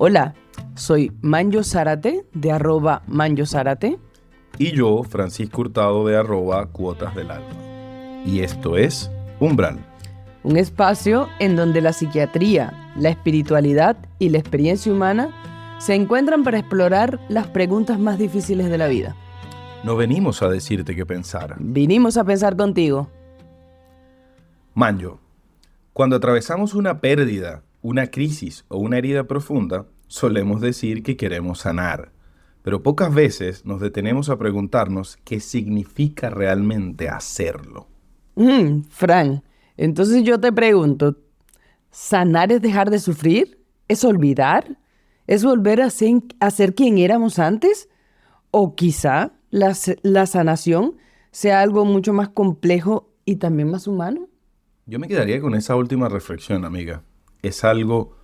Hola, soy Manyo Zárate de @ManyoZárate. Y yo, Francisco Hurtado de @Cuotas del Alma. Y esto es Umbral. Un espacio en donde la psiquiatría, la espiritualidad y la experiencia humana se encuentran para explorar las preguntas más difíciles de la vida. No venimos a decirte qué pensar. Vinimos a pensar contigo. Manyo, cuando atravesamos una pérdida, una crisis o una herida profunda, solemos decir que queremos sanar. Pero pocas veces nos detenemos a preguntarnos qué significa realmente hacerlo. Fran, entonces yo te pregunto, ¿sanar es dejar de sufrir? ¿Es olvidar? ¿Es volver a ser quien éramos antes? ¿O quizá la sanación sea algo mucho más complejo y también más humano? Yo me quedaría con esa última reflexión, amiga. Es algo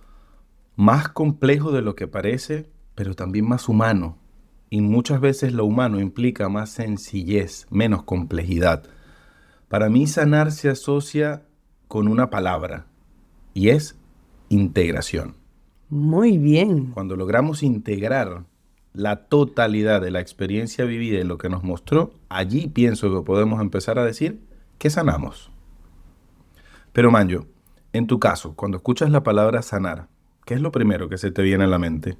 más complejo de lo que parece, pero también más humano. Y muchas veces lo humano implica más sencillez, menos complejidad. Para mí sanar se asocia con una palabra y es integración. Muy bien. Cuando logramos integrar la totalidad de la experiencia vivida y lo que nos mostró, allí pienso que podemos empezar a decir que sanamos. Pero Manyo, en tu caso, cuando escuchas la palabra sanar, ¿qué es lo primero que se te viene a la mente?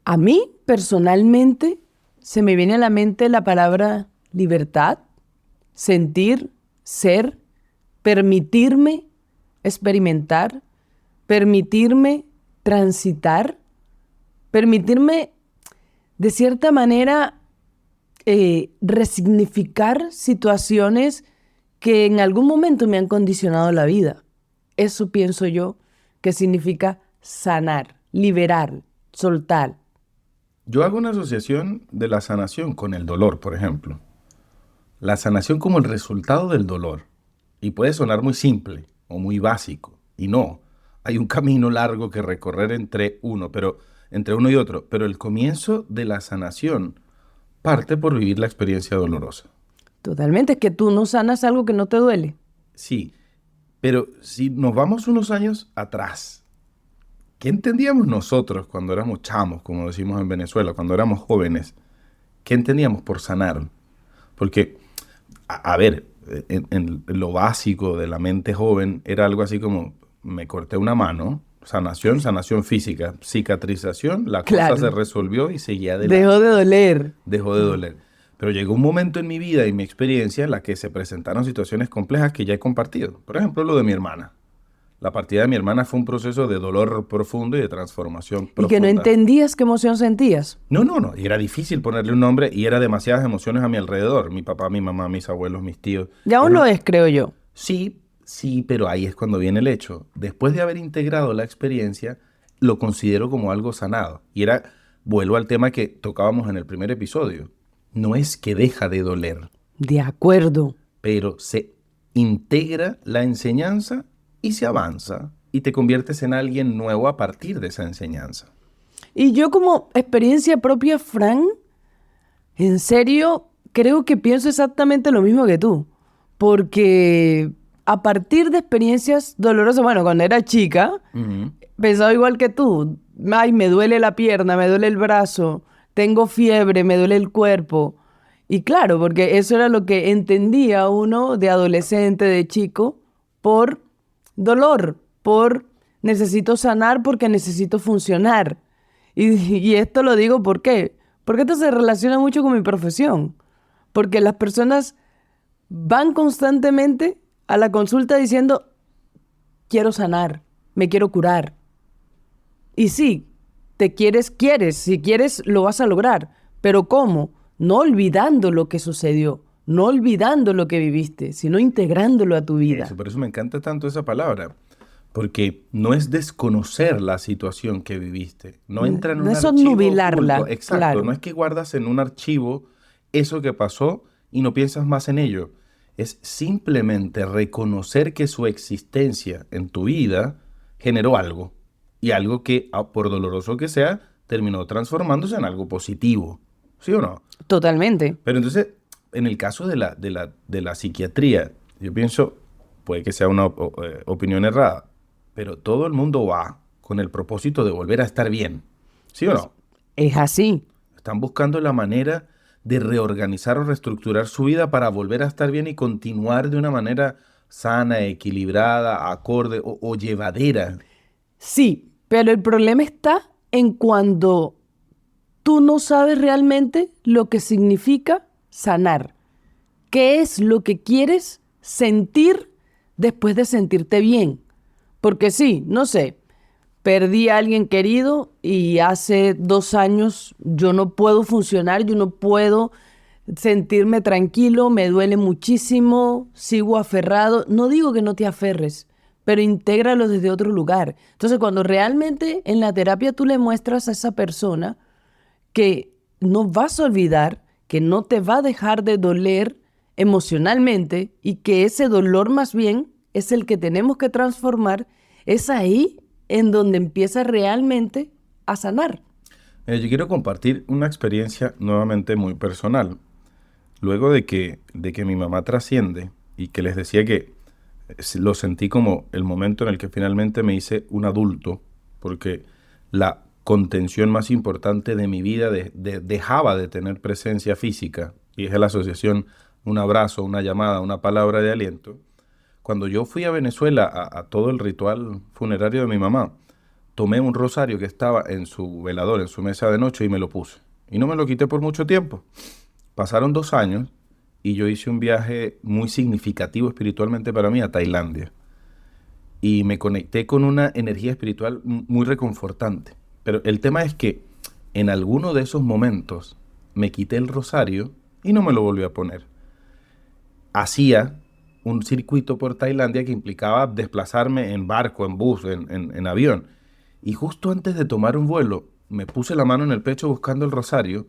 A mí, personalmente, se me viene a la mente la palabra libertad, sentir, ser, permitirme experimentar, permitirme transitar, permitirme, de cierta manera, resignificar situaciones que en algún momento me han condicionado la vida. Eso pienso yo que significa sanar, liberar, soltar. Yo hago una asociación de la sanación con el dolor, por ejemplo. La sanación como el resultado del dolor. Y puede sonar muy simple o muy básico. Y no, hay un camino largo que recorrer entre uno y otro. Pero el comienzo de la sanación parte por vivir la experiencia dolorosa. Totalmente, es que tú no sanas algo que no te duele. Sí, pero si nos vamos unos años atrás, ¿qué entendíamos nosotros cuando éramos chamos, como decimos en Venezuela, cuando éramos jóvenes? ¿Qué entendíamos por sanar? Porque, a ver, en lo básico de la mente joven era algo así como, me corté una mano, sanación física, cicatrización, la cosa se Claro, resolvió y seguía dejó adelante. de doler. Dejó de doler. Pero llegó un momento en mi vida y mi experiencia en la que se presentaron situaciones complejas que ya he compartido. Por ejemplo, lo de mi hermana. La partida de mi hermana fue un proceso de dolor profundo y de transformación Y que no profunda. entendías qué emoción sentías. No. Y era difícil ponerle un nombre y era demasiadas emociones a mi alrededor. Mi papá, mi mamá, mis abuelos, mis tíos. Ya aún lo es, creo yo. Sí, pero ahí es cuando viene el hecho. Después de haber integrado la experiencia, lo considero como algo sanado. Vuelvo al tema que tocábamos en el primer episodio. No es que deja de doler, De acuerdo. pero se integra la enseñanza y se avanza y te conviertes en alguien nuevo a partir de esa enseñanza. Y yo como experiencia propia, Fran, en serio, creo que pienso exactamente lo mismo que tú. Porque a partir de experiencias dolorosas, bueno, cuando era chica, Ujú. pensaba igual que tú. Ay, me duele la pierna, me duele el brazo, tengo fiebre, me duele el cuerpo. Y claro, porque eso era lo que entendía uno de adolescente, de chico, por dolor, por necesito sanar porque necesito funcionar. Y esto lo digo ¿por qué? Porque esto se relaciona mucho con mi profesión. Porque las personas van constantemente a la consulta diciendo, quiero sanar, me quiero curar. Y sí, quieres, si quieres lo vas a lograr, pero ¿cómo? No olvidando lo que sucedió, no olvidando lo que viviste, sino integrándolo a tu vida. Por eso me encanta tanto esa palabra, porque no es desconocer la situación que viviste, no entra en No un es archivo oculto, obnubilarla, exacto, no claro. es que guardas en un archivo eso que pasó y no piensas más en ello, es simplemente reconocer que su existencia en tu vida generó algo y algo que, por doloroso que sea, terminó transformándose en algo positivo, ¿sí o no? Totalmente. Pero entonces, en el caso de la psiquiatría, yo pienso, puede que sea una opinión errada, pero todo el mundo va con el propósito de volver a estar bien. ¿Sí o no? Es así. Están buscando la manera de reorganizar o reestructurar su vida para volver a estar bien y continuar de una manera sana, equilibrada, acorde o llevadera. Sí, pero el problema está en cuando tú no sabes realmente lo que significa sanar. ¿Qué es lo que quieres sentir después de sentirte bien? Porque sí, no sé, perdí a alguien querido y hace 2 años yo no puedo funcionar, yo no puedo sentirme tranquilo, me duele muchísimo, sigo aferrado. No digo que no te aferres, pero intégralo desde otro lugar. Entonces, cuando realmente en la terapia tú le muestras a esa persona que no vas a olvidar, que no te va a dejar de doler emocionalmente y que ese dolor más bien es el que tenemos que transformar, es ahí en donde empieza realmente a sanar. Yo quiero compartir una experiencia nuevamente muy personal. Luego de que mi mamá trasciende y que les decía que lo sentí como el momento en el que finalmente me hice un adulto, porque la contención más importante de mi vida dejaba de tener presencia física, y es la asociación un abrazo, una llamada, una palabra de aliento. Cuando yo fui a Venezuela a todo el ritual funerario de mi mamá, tomé un rosario que estaba en su velador, en su mesa de noche, y me lo puse. Y no me lo quité por mucho tiempo. Pasaron 2 años y yo hice un viaje muy significativo espiritualmente para mí a Tailandia. Y me conecté con una energía espiritual muy reconfortante. Pero el tema es que en alguno de esos momentos me quité el rosario y no me lo volví a poner. Hacía un circuito por Tailandia que implicaba desplazarme en barco, en bus, en avión. Y justo antes de tomar un vuelo, me puse la mano en el pecho buscando el rosario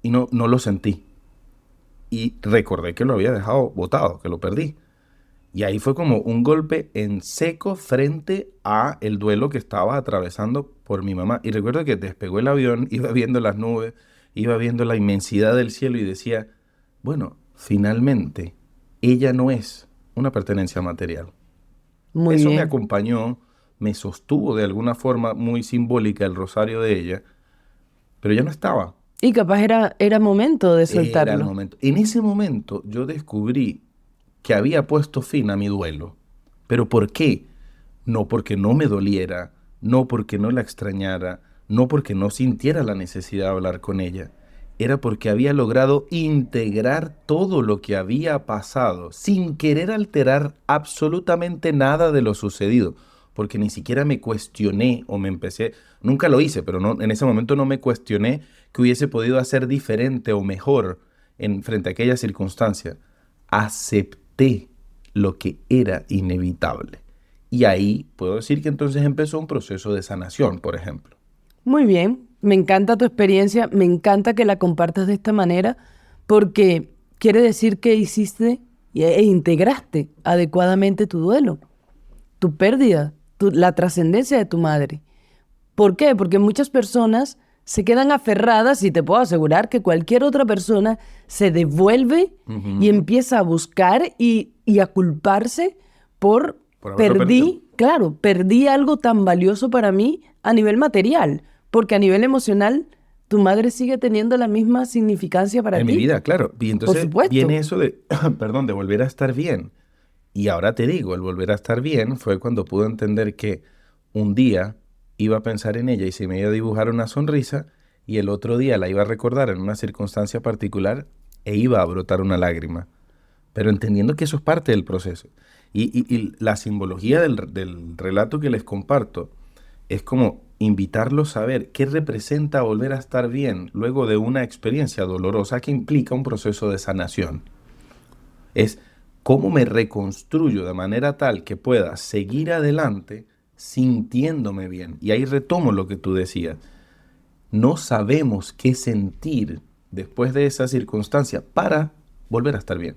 y no lo sentí. Y recordé que lo había dejado botado, que lo perdí. Y ahí fue como un golpe en seco frente a el duelo que estaba atravesando por mi mamá. Y recuerdo que despegó el avión, iba viendo las nubes, iba viendo la inmensidad del cielo y decía, bueno, finalmente, ella no es una pertenencia material. Muy Eso me bien. acompañó, me sostuvo de alguna forma muy simbólica el rosario de ella, pero ya no estaba. Y capaz era momento de Era el soltarlo. momento. En ese momento yo descubrí que había puesto fin a mi duelo. ¿Pero por qué? No porque no me doliera, no porque no la extrañara, no porque no sintiera la necesidad de hablar con ella. Era porque había logrado integrar todo lo que había pasado sin querer alterar absolutamente nada de lo sucedido. Porque ni siquiera me cuestioné o me empecé, nunca lo hice, pero no, en ese momento no me cuestioné que hubiese podido hacer diferente o mejor en frente a aquella circunstancia. Acepté lo que era inevitable. Y ahí puedo decir que entonces empezó un proceso de sanación, por ejemplo. Muy bien, me encanta tu experiencia, me encanta que la compartas de esta manera, porque quiere decir que hiciste e integraste adecuadamente tu duelo, tu pérdida, la trascendencia de tu madre. ¿Por qué? Porque muchas personas se quedan aferradas y te puedo asegurar que cualquier otra persona se devuelve y Ujú. empieza a buscar y a culparse por Por haberlo perdido. perdí algo tan valioso para mí a nivel material, porque a nivel emocional tu madre sigue teniendo la misma significancia para En mi ti, vida, claro. Y por entonces supuesto. viene eso de, perdón, de volver a estar bien. Y ahora te digo, el volver a estar bien fue cuando pude entender que un día iba a pensar en ella y se me iba a dibujar una sonrisa y el otro día la iba a recordar en una circunstancia particular e iba a brotar una lágrima. Pero entendiendo que eso es parte del proceso. Y la simbología del relato que les comparto es como invitarlos a ver qué representa volver a estar bien luego de una experiencia dolorosa que implica un proceso de sanación. Es cómo me reconstruyo de manera tal que pueda seguir adelante sintiéndome bien. Y ahí retomo lo que tú decías. No sabemos qué sentir después de esa circunstancia para volver a estar bien.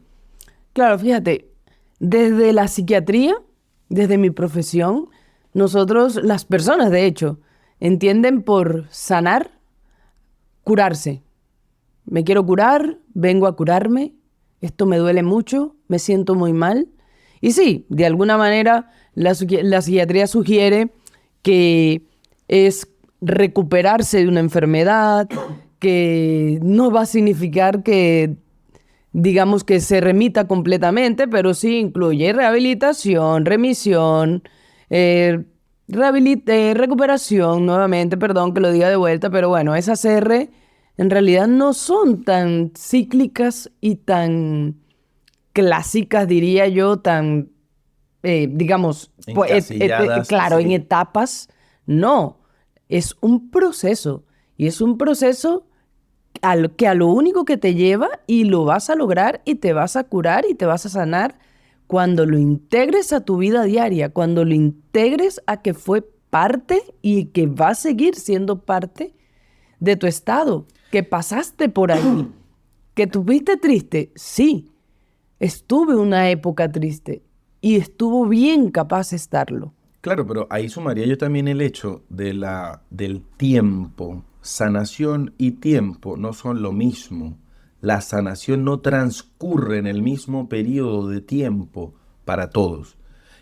Claro, fíjate, desde la psiquiatría, desde mi profesión, nosotros, las personas de hecho, entienden por sanar, curarse. Me quiero curar, vengo a curarme, esto me duele mucho, me siento muy mal. Y sí, de alguna manera la psiquiatría sugiere que es recuperarse de una enfermedad, que no va a significar que, digamos, que se remita completamente, pero sí incluye rehabilitación, remisión, eh, recuperación, nuevamente, perdón que lo diga de vuelta, pero bueno, esas R en realidad no son tan cíclicas y tan clásicas, diría yo, tan, digamos, pues, Encasilladas, claro, en sí. etapas, no, es un proceso y es un proceso que a lo único que te lleva y lo vas a lograr y te vas a curar y te vas a sanar cuando lo integres a tu vida diaria, cuando lo integres a que fue parte y que va a seguir siendo parte de tu estado, que pasaste por ahí, que tuviste triste, sí, estuve una época triste y estuvo bien capaz de estarlo. Claro, pero ahí sumaría yo también el hecho del tiempo. Sanación y tiempo no son lo mismo. La sanación no transcurre en el mismo periodo de tiempo para todos.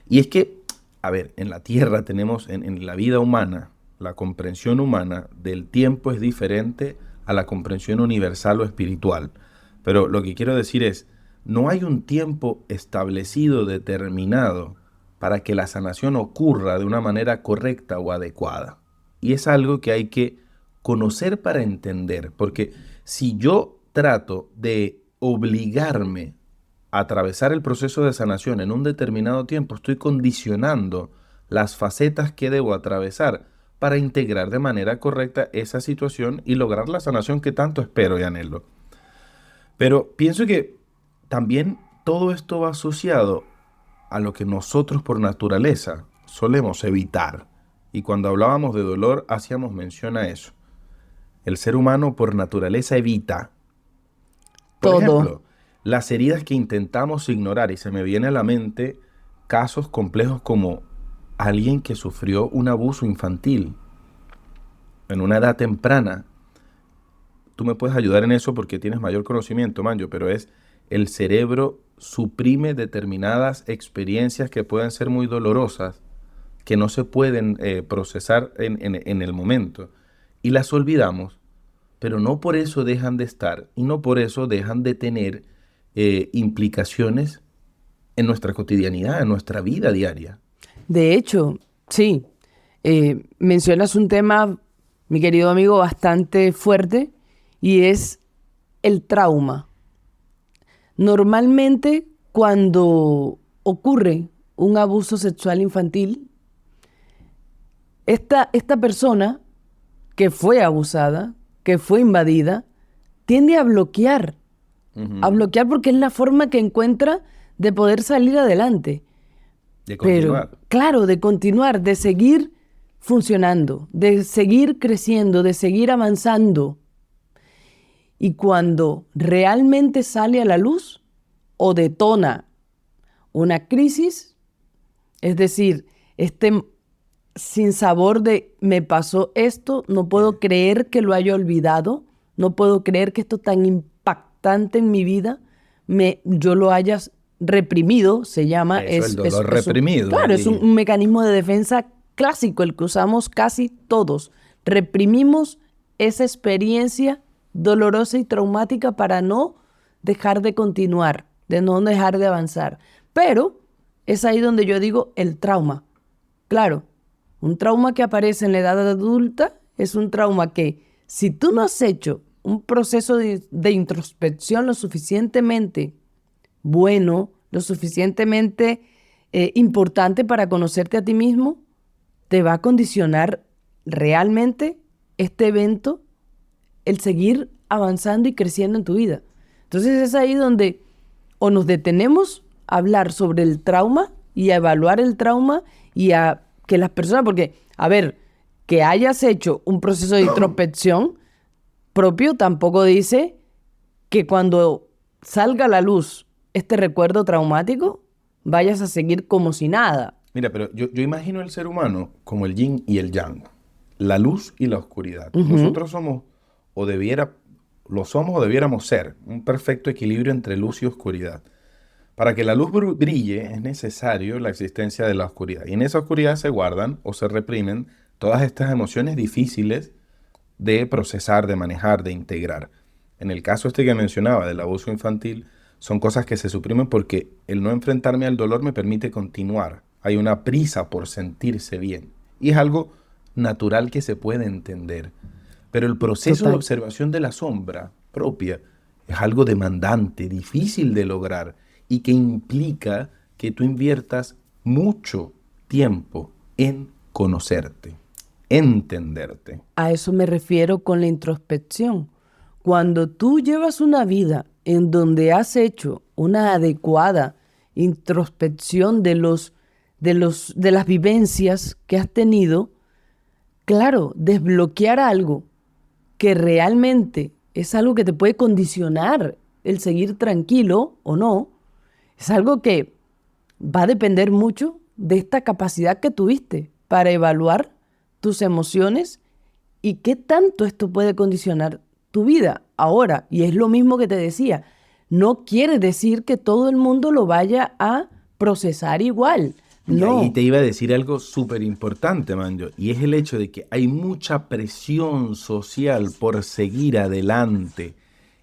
Y es que, a ver, en la Tierra tenemos, en la vida humana, la comprensión humana del tiempo es diferente a la comprensión universal o espiritual. Pero lo que quiero decir es, no hay un tiempo establecido, determinado para que la sanación ocurra de una manera correcta o adecuada. Y es algo que hay que conocer para entender, porque si yo trato de obligarme a atravesar el proceso de sanación en un determinado tiempo, estoy condicionando las facetas que debo atravesar para integrar de manera correcta esa situación y lograr la sanación que tanto espero y anhelo. Pero pienso que también todo esto va asociado a lo que nosotros por naturaleza solemos evitar. Y cuando hablábamos de dolor, hacíamos mención a eso. El ser humano por naturaleza evita, por Todo. ejemplo, las heridas que intentamos ignorar. Y se me viene a la mente casos complejos como alguien que sufrió un abuso infantil en una edad temprana. Tú me puedes ayudar en eso porque tienes mayor conocimiento, Manjo, pero es el cerebro suprime determinadas experiencias que pueden ser muy dolorosas, que no se pueden procesar en el momento. Y las olvidamos, pero no por eso dejan de estar y no por eso dejan de tener implicaciones en nuestra cotidianidad, en nuestra vida diaria. De hecho, sí, mencionas un tema, mi querido amigo, bastante fuerte y es el trauma. Normalmente, cuando ocurre un abuso sexual infantil, esta persona que fue abusada, que fue invadida, tiende a Ujú. bloquear porque es la forma que encuentra de poder salir adelante. De Pero, continuar. claro, de continuar, de seguir funcionando, de seguir creciendo, de seguir avanzando. Y cuando realmente sale a la luz o detona una crisis, es decir, este sin sabor de me pasó esto, no puedo creer que lo haya olvidado, no puedo creer que esto tan impactante en mi vida yo lo haya reprimido, se llama, Eso, el dolor reprimido. claro, es un mecanismo de defensa clásico, el que usamos casi todos. Reprimimos esa experiencia dolorosa y traumática para no dejar de continuar, de no dejar de avanzar. Pero es ahí donde yo digo el trauma. Claro, un trauma que aparece en la edad adulta es un trauma que si tú no has hecho un proceso de introspección lo suficientemente bueno, lo suficientemente importante para conocerte a ti mismo, te va a condicionar realmente este evento, el seguir avanzando y creciendo en tu vida. Entonces es ahí donde o nos detenemos a hablar sobre el trauma y a evaluar el trauma y a que las personas, porque, a ver, que hayas hecho un proceso de introspección propio tampoco dice que cuando salga a la luz este recuerdo traumático, vayas a seguir como si nada. Mira, pero yo imagino el ser humano como el yin y el yang, la luz y la oscuridad. Ujú. Nosotros somos, o debiera, lo somos o debiéramos ser, un perfecto equilibrio entre luz y oscuridad. Para que la luz brille es necesario la existencia de la oscuridad. Y en esa oscuridad se guardan o se reprimen todas estas emociones difíciles de procesar, de manejar, de integrar. En el caso este que mencionaba del abuso infantil, son cosas que se suprimen porque el no enfrentarme al dolor me permite continuar. Hay una prisa por sentirse bien. Y es algo natural que se puede entender. Pero el proceso de Total. observación de la sombra propia es algo demandante, difícil de lograr y que implica que tú inviertas mucho tiempo en conocerte, entenderte. A eso me refiero con la introspección. Cuando tú llevas una vida en donde has hecho una adecuada introspección de las vivencias que has tenido, claro, desbloquear algo que realmente es algo que te puede condicionar el seguir tranquilo o no, es algo que va a depender mucho de esta capacidad que tuviste para evaluar tus emociones y qué tanto esto puede condicionar tu vida ahora. Y es lo mismo que te decía, no quiere decir que todo el mundo lo vaya a procesar igual. Y ahí No, te iba a decir algo súper importante, Manjo, y es el hecho de que hay mucha presión social por seguir adelante.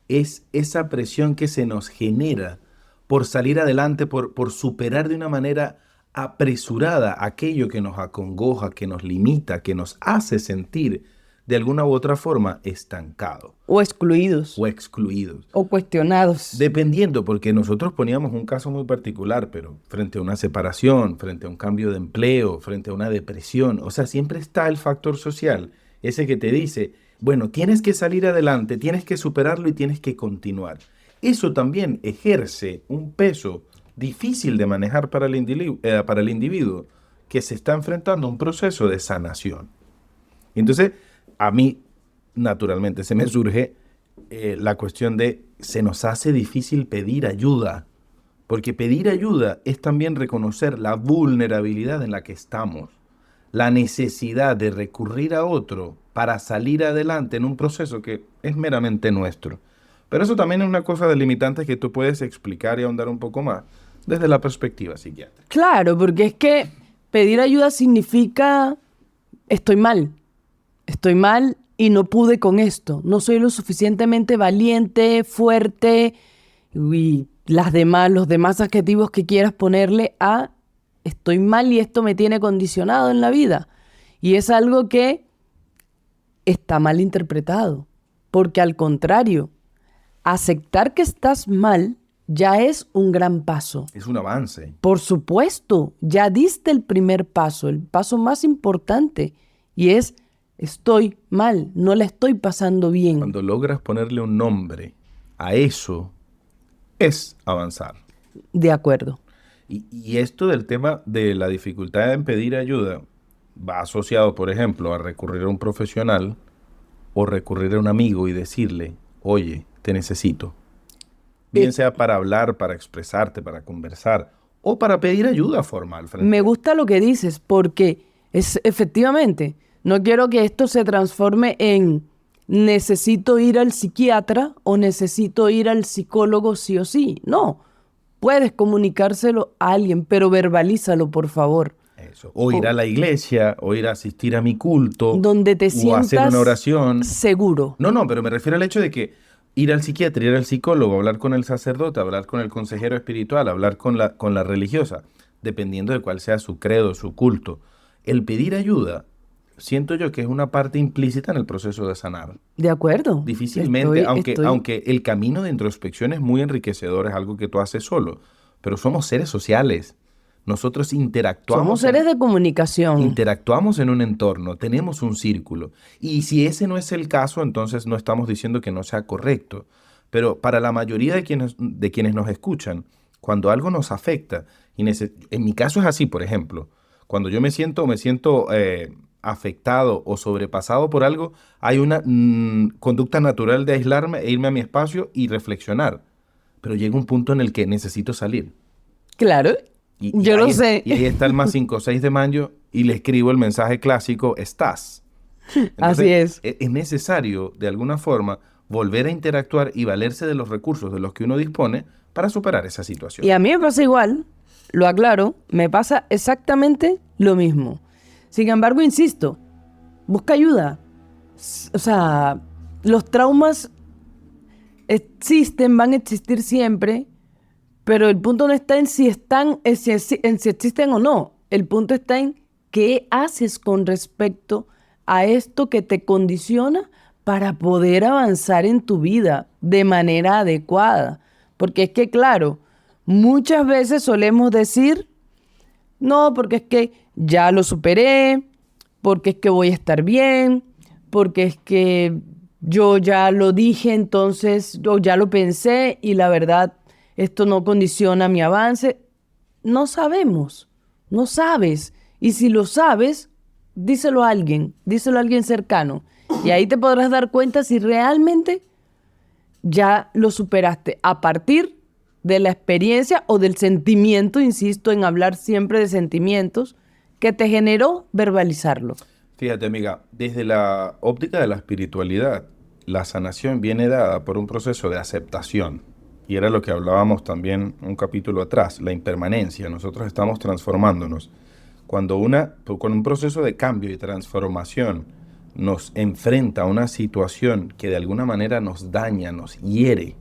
Es esa presión que se nos genera por salir adelante, por superar de una manera apresurada aquello que nos acongoja, que nos limita, que nos hace sentir de alguna u otra forma estancados o excluidos o excluidos. o cuestionados. Dependiendo, porque nosotros poníamos un caso muy particular, pero frente a una separación, frente a un cambio de empleo, frente a una depresión, o sea, siempre está el factor social, ese que te dice, bueno, tienes que salir adelante, tienes que superarlo y tienes que continuar. Eso también ejerce un peso difícil de manejar para el individuo que se está enfrentando a un proceso de sanación. Entonces, a mí, naturalmente, se me surge la cuestión de se nos hace difícil pedir ayuda, porque pedir ayuda es también reconocer la vulnerabilidad en la que estamos, la necesidad de recurrir a otro para salir adelante en un proceso que es meramente nuestro. Pero eso también es una cosa delimitante que tú puedes explicar y ahondar un poco más desde la perspectiva psiquiátrica. Claro, porque es que pedir ayuda significa estoy mal y no pude con esto, no soy lo suficientemente valiente, fuerte y los demás adjetivos que quieras ponerle a estoy mal y esto me tiene condicionado en la vida. Y es algo que está mal interpretado, porque al contrario, aceptar que estás mal ya es un gran paso. Es un avance. Por supuesto, ya diste el primer paso, el paso más importante, y es estoy mal, no la estoy pasando bien. Cuando logras ponerle un nombre a eso, es avanzar. De acuerdo. Y esto del tema de la dificultad en pedir ayuda va asociado, por ejemplo, a recurrir a un profesional o recurrir a un amigo y decirle, oye, te necesito. Bien sea para hablar, para expresarte, para conversar o para pedir ayuda formal. Me gusta lo que dices porque es efectivamente, no quiero que esto se transforme en necesito ir al psiquiatra o necesito ir al psicólogo sí o sí. No, puedes comunicárselo a alguien, pero verbalízalo, por favor. Eso. O ir a la iglesia, o ir a asistir a mi culto, Donde te o hacer sientas una oración. seguro. No, pero me refiero al hecho de que ir al psiquiatra, ir al psicólogo, hablar con el sacerdote, hablar con el consejero espiritual, hablar con la religiosa, dependiendo de cuál sea su credo, su culto. El pedir ayuda, siento yo que es una parte implícita en el proceso de sanar. De acuerdo. Difícilmente, aunque el camino de introspección es muy enriquecedor, es algo que tú haces solo, pero somos seres sociales. Nosotros Somos seres de comunicación. interactuamos en un entorno, tenemos un círculo. Y si ese no es el caso, entonces no estamos diciendo que no sea correcto. Pero para la mayoría de quienes nos escuchan, cuando algo nos afecta, en mi caso es así, por ejemplo, cuando yo me siento afectado o sobrepasado por algo, hay una conducta natural de aislarme e irme a mi espacio y reflexionar. Pero llega un punto en el que necesito salir. Claro, yo lo sé. Y ahí está el más 56 de Manjo y le escribo el mensaje clásico, estás. Entonces, Así es. Es necesario, de alguna forma, volver a interactuar y valerse de los recursos de los que uno dispone para superar esa situación. Y a mí me pasa igual, lo aclaro, me pasa exactamente lo mismo. Sin embargo, insisto, busca ayuda. O sea, los traumas existen, van a existir siempre, pero el punto no está en si existen o no. El punto está en qué haces con respecto a esto que te condiciona para poder avanzar en tu vida de manera adecuada. Porque es que, claro, muchas veces solemos decir, no, porque es que ya lo superé, porque es que voy a estar bien, porque es que yo ya lo dije, entonces yo ya lo pensé y la verdad, esto no condiciona mi avance. No sabemos, no sabes. Y si lo sabes, díselo a alguien cercano. Y ahí te podrás dar cuenta si realmente ya lo superaste a partir de la experiencia o del sentimiento, insisto en hablar siempre de sentimientos, que te generó verbalizarlo. Fíjate, amiga, desde la óptica de la espiritualidad, la sanación viene dada por un proceso de aceptación. Y era lo que hablábamos también un capítulo atrás, la impermanencia. Nosotros estamos transformándonos. Cuando con un proceso de cambio y transformación nos enfrenta a una situación que de alguna manera nos daña, nos hiere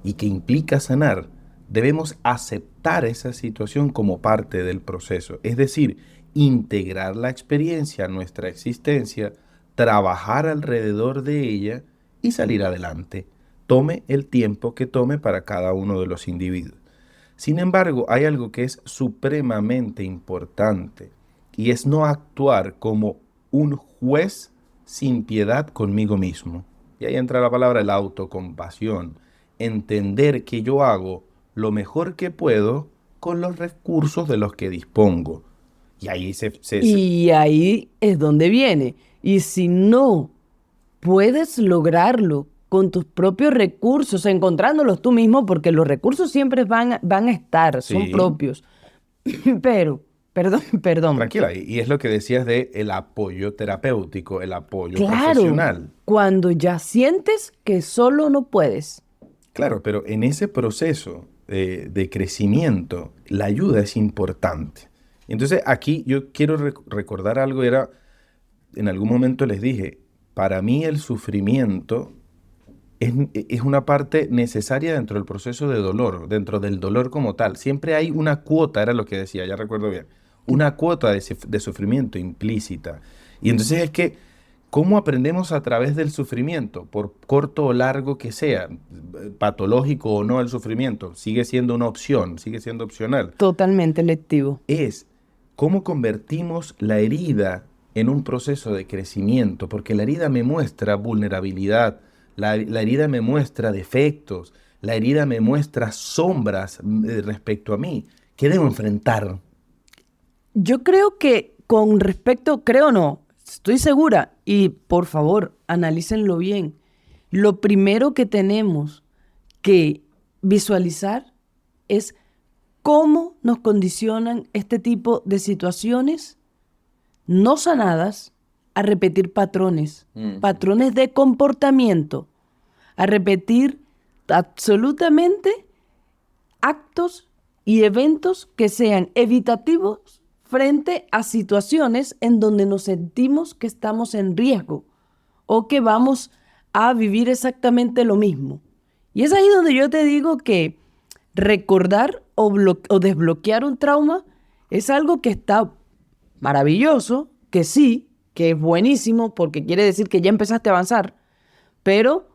y que implica sanar, debemos aceptar esa situación como parte del proceso. Es decir, integrar la experiencia a nuestra existencia, trabajar alrededor de ella y salir adelante. Tome el tiempo que tome para cada uno de los individuos. Sin embargo, hay algo que es supremamente importante y es no actuar como un juez sin piedad conmigo mismo. Y ahí entra la palabra la autocompasión. Entender que yo hago lo mejor que puedo con los recursos de los que dispongo. Y ahí Y ahí es donde viene. Y si no puedes lograrlo con tus propios recursos, encontrándolos tú mismo, porque los recursos siempre van a estar, son Sí, propios. Pero, perdón. tranquila. Y es lo que decías de el apoyo terapéutico, el apoyo Claro, profesional. cuando ya sientes que solo no puedes. Claro, pero en ese proceso de crecimiento, la ayuda es importante. Entonces, aquí yo quiero recordar algo, en algún momento les dije, para mí el sufrimiento es una parte necesaria dentro del proceso de dolor, dentro del dolor como tal. Siempre hay una cuota, era lo que decía, ya recuerdo bien, una cuota de sufrimiento implícita. Y entonces es que, ¿cómo aprendemos a través del sufrimiento? Por corto o largo que sea, patológico o no el sufrimiento, sigue siendo una opción, sigue siendo opcional. Totalmente lectivo. Es cómo convertimos la herida en un proceso de crecimiento, porque la herida me muestra vulnerabilidad, la herida me muestra defectos, la herida me muestra sombras respecto a mí. ¿Qué debo enfrentar? Yo creo que con respecto, creo no, estoy segura, y por favor, analícenlo bien. Lo primero que tenemos que visualizar es cómo nos condicionan este tipo de situaciones no sanadas a repetir patrones, patrones de comportamiento, a repetir absolutamente actos y eventos que sean evitativos frente a situaciones en donde nos sentimos que estamos en riesgo o que vamos a vivir exactamente lo mismo. Y es ahí donde yo te digo que recordar o desbloquear un trauma es algo que está maravilloso, que sí, que es buenísimo porque quiere decir que ya empezaste a avanzar, pero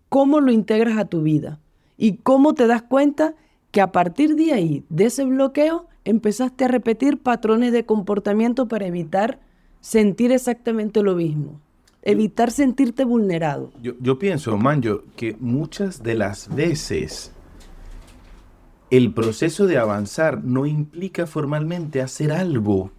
¿cómo lo integras a tu vida? ¿Y cómo te das cuenta que a partir de ahí, de ese bloqueo, empezaste a repetir patrones de comportamiento para evitar sentir exactamente lo mismo? Evitar sentirte vulnerado. Yo pienso, Manjo, que muchas de las veces el proceso de avanzar no implica formalmente hacer algo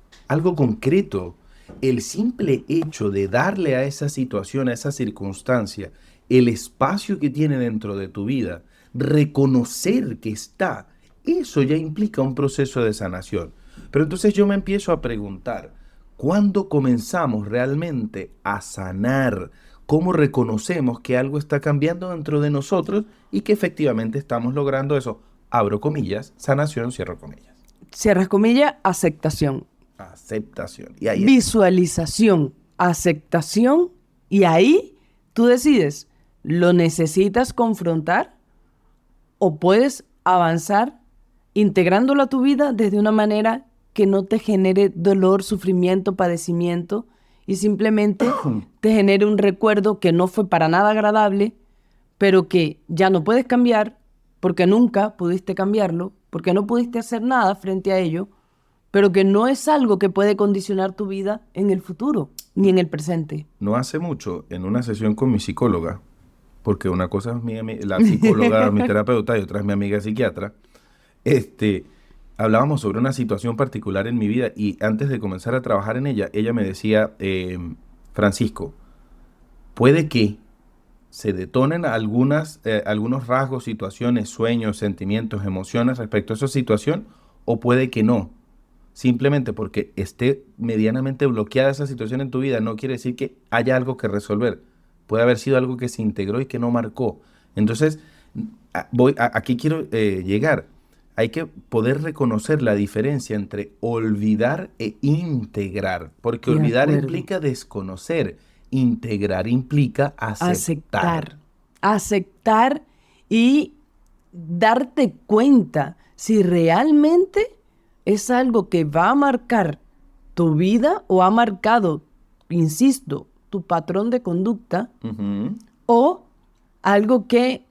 concreto. El simple hecho de darle a esa situación, a esa circunstancia, el espacio que tiene dentro de tu vida, reconocer que está, eso ya implica un proceso de sanación. Pero entonces yo me empiezo a preguntar, ¿cuándo comenzamos realmente a sanar? ¿Cómo reconocemos que algo está cambiando dentro de nosotros y que efectivamente estamos logrando eso? Abro comillas, sanación, cierro comillas. Cierras comillas, aceptación. Aceptación. Y ahí está. Visualización. aceptación, y ahí tú decides, ¿lo necesitas confrontar o puedes avanzar integrándolo a tu vida desde una manera que no te genere dolor, sufrimiento, padecimiento y simplemente te genere un recuerdo que no fue para nada agradable, pero que ya no puedes cambiar porque nunca pudiste cambiarlo, porque no pudiste hacer nada frente a ello, pero que no es algo que puede condicionar tu vida en el futuro ni en el presente? No hace mucho, en una sesión con mi psicóloga, porque una cosa es la psicóloga, mi terapeuta, y otra es mi amiga psiquiatra, hablábamos sobre una situación particular en mi vida y antes de comenzar a trabajar en ella, ella me decía, Francisco, puede que se detonen algunos rasgos, situaciones, sueños, sentimientos, emociones respecto a esa situación, o puede que no. Simplemente porque esté medianamente bloqueada esa situación en tu vida no quiere decir que haya algo que resolver. Puede haber sido algo que se integró y que no marcó. Entonces, aquí quiero llegar. Hay que poder reconocer la diferencia entre olvidar e integrar, porque De olvidar acuerdo. implica desconocer, integrar implica aceptar. Aceptar y darte cuenta si realmente es algo que va a marcar tu vida o ha marcado, insisto, tu patrón de conducta, Ujú. o algo que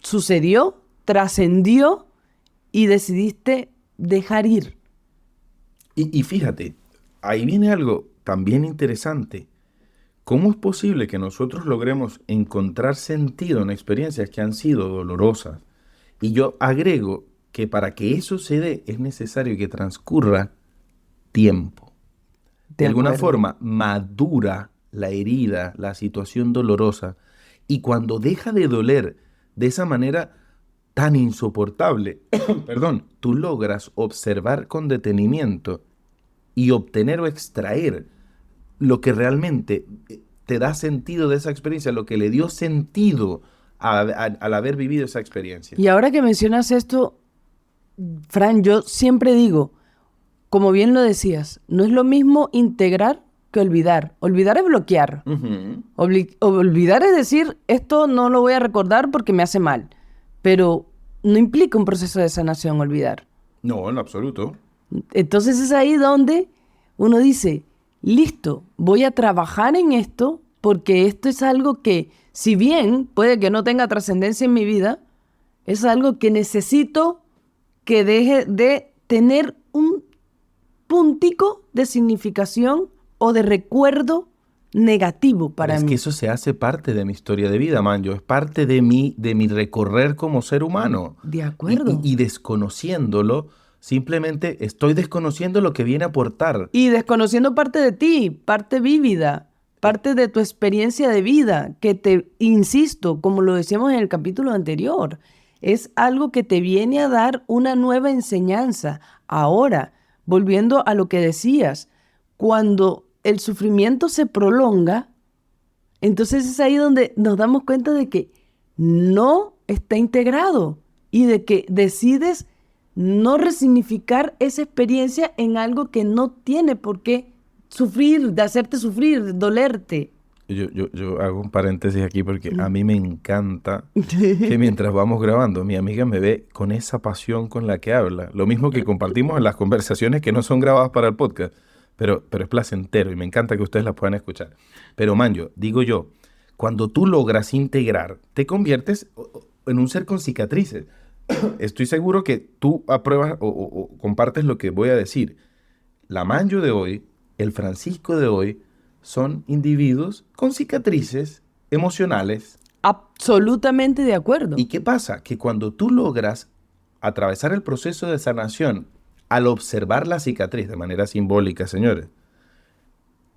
sucedió, trascendió y decidiste dejar ir. Y fíjate, ahí viene algo también interesante. ¿Cómo es posible que nosotros logremos encontrar sentido en experiencias que han sido dolorosas? Y yo agrego que para que eso se dé es necesario que transcurra tiempo. De De alguna acuerdo. forma madura la herida, la situación dolorosa, y cuando deja de doler de esa manera tan insoportable, perdón, tú logras observar con detenimiento y obtener o extraer lo que realmente te da sentido de esa experiencia, lo que le dio sentido al haber vivido esa experiencia. Y ahora que mencionas esto, Fran, yo siempre digo, como bien lo decías, no es lo mismo integrar que olvidar. Olvidar es bloquear. Ujú. Olvidar es decir, esto no lo voy a recordar porque me hace mal. Pero no implica un proceso de sanación olvidar. No, en lo absoluto. Entonces es ahí donde uno dice, listo, voy a trabajar en esto porque esto es algo que, si bien puede que no tenga trascendencia en mi vida, es algo que necesito que deje de tener un puntico de significación o de recuerdo negativo Pero para es que mí. eso se hace parte de mi historia de vida, Manjo. Es parte de mi recorrer como ser humano. De Y, y- acuerdo. y desconociéndolo, simplemente estoy desconociendo lo que viene a aportar. Y desconociendo parte de ti, parte vívida, parte de tu experiencia de vida, que te, insisto, como lo decíamos en el capítulo anterior, es algo que te viene a dar una nueva enseñanza. Ahora, volviendo a lo que decías, cuando el sufrimiento se prolonga, entonces es ahí donde nos damos cuenta de que no está integrado y de que decides no resignificar esa experiencia en algo que no tiene por qué sufrir, de hacerte sufrir, de dolerte. Yo hago un paréntesis aquí porque a mí me encanta que mientras vamos grabando, mi amiga me ve con esa pasión con la que habla. Lo mismo que compartimos en las conversaciones que no son grabadas para el podcast, pero es placentero y me encanta que ustedes las puedan escuchar. Pero Manjo, digo yo, cuando tú logras integrar, te conviertes en un ser con cicatrices. Estoy seguro que tú apruebas o compartes lo que voy a decir. La Manjo de hoy, el Francisco de hoy, son individuos con cicatrices emocionales. Absolutamente de acuerdo. ¿Y qué pasa? Que cuando tú logras atravesar el proceso de sanación al observar la cicatriz de manera simbólica, señores,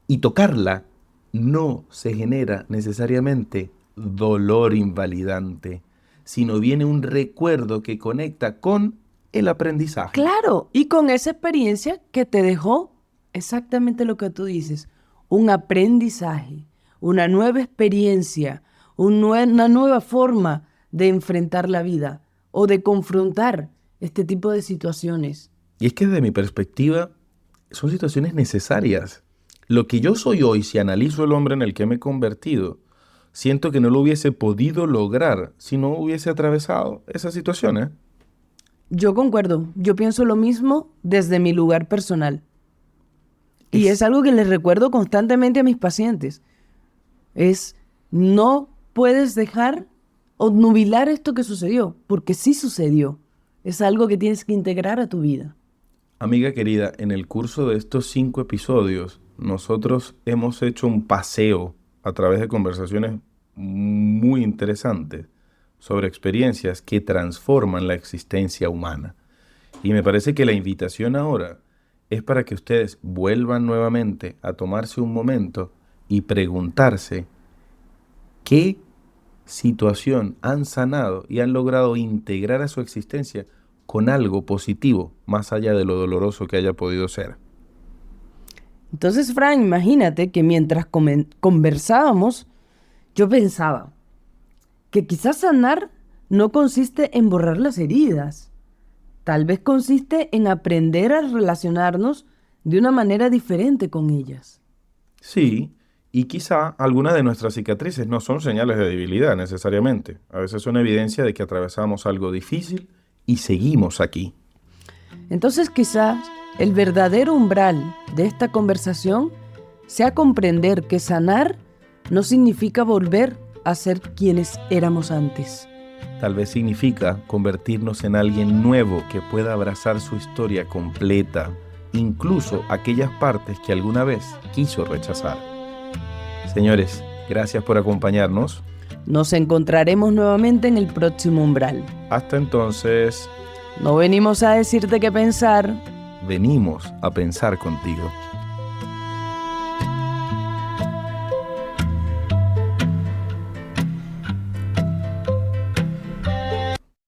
y tocarla, no se genera necesariamente dolor invalidante, sino viene un recuerdo que conecta con el aprendizaje. Claro, y con esa experiencia que te dejó exactamente lo que tú dices, un aprendizaje, una nueva experiencia, una nueva forma de enfrentar la vida o de confrontar este tipo de situaciones. Y es que desde mi perspectiva son situaciones necesarias. Lo que yo soy hoy, si analizo el hombre en el que me he convertido, siento que no lo hubiese podido lograr si no hubiese atravesado esa situación, ¿eh? Yo concuerdo, yo pienso lo mismo desde mi lugar personal. Y es algo que les recuerdo constantemente a mis pacientes. No puedes dejar obnubilar esto que sucedió, porque sí sucedió. Es algo que tienes que integrar a tu vida. Amiga querida, en el curso de estos 5 episodios, nosotros hemos hecho un paseo a través de conversaciones muy interesantes sobre experiencias que transforman la existencia humana. Y me parece que la invitación ahora es para que ustedes vuelvan nuevamente a tomarse un momento y preguntarse qué situación han sanado y han logrado integrar a su existencia con algo positivo, más allá de lo doloroso que haya podido ser. Entonces, Fran, imagínate que mientras conversábamos, yo pensaba que quizás sanar no consiste en borrar las heridas. Tal vez consiste en aprender a relacionarnos de una manera diferente con ellas. Sí, y quizá algunas de nuestras cicatrices no son señales de debilidad necesariamente. A veces son evidencia de que atravesamos algo difícil y seguimos aquí. Entonces, quizás el verdadero umbral de esta conversación sea comprender que sanar no significa volver a ser quienes éramos antes. Tal vez significa convertirnos en alguien nuevo que pueda abrazar su historia completa, incluso aquellas partes que alguna vez quiso rechazar. Señores, gracias por acompañarnos. Nos encontraremos nuevamente en el próximo umbral. Hasta entonces, No venimos a decirte qué pensar. venimos a pensar contigo.